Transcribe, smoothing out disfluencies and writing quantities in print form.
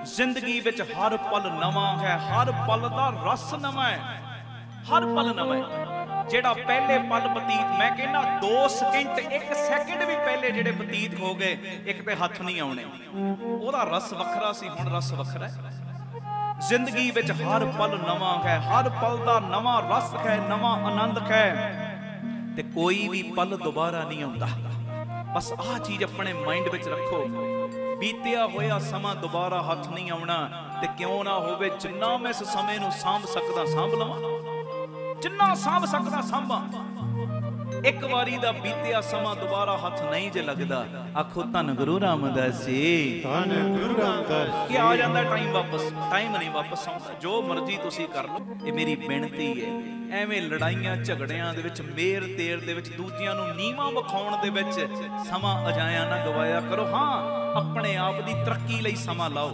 जिंदगी विच हर पल नवा है, हर पल दा रस नवा है, हर पल नवा है। जेड़ा पहले पल बतीत, मैं कहना 2 सेकंड 1 सेकंड भी पहले जेड़े बतीत हो गए, एक ते हथ नहीं आने, ओदा रस वखरा सी, हुण रस वखरा है। जिंदगी विच हर पल नवा है, हर पल दा नवा रस है, नवा आनंद है, ते कोई भी पल दोबारा नहीं आउंदा। बस आह चीज अपने माइंड विच रखो, बीतिया होया समा दोबारा हथ नहीं आउणा, ते क्यों ना होवे जिन्ना मैं इस समय नूं सांभ सकदा सांभ लवां, जिन्ना सांभ सकदा सांभां। एक वारी दा बीतिया समा दोबारा हथ नहीं जे लगदा, आखो धन गुरु रामदास जी, धन गुरु रामदास कि आ जांदा टाइम वापस, टाइम नहीं वापस आउंदा। जो मर्जी तुसीं कर लो, ये मेरी बेनती है। एवें लड़ाइयां झगड़ियां दे विच, मेर तेर दे विच, दूजियां नूं नीवां विखाउण दे विच समा अजाया ना गवाया करो। हाँ, अपने आप दी तरक्की लई समा लाओ।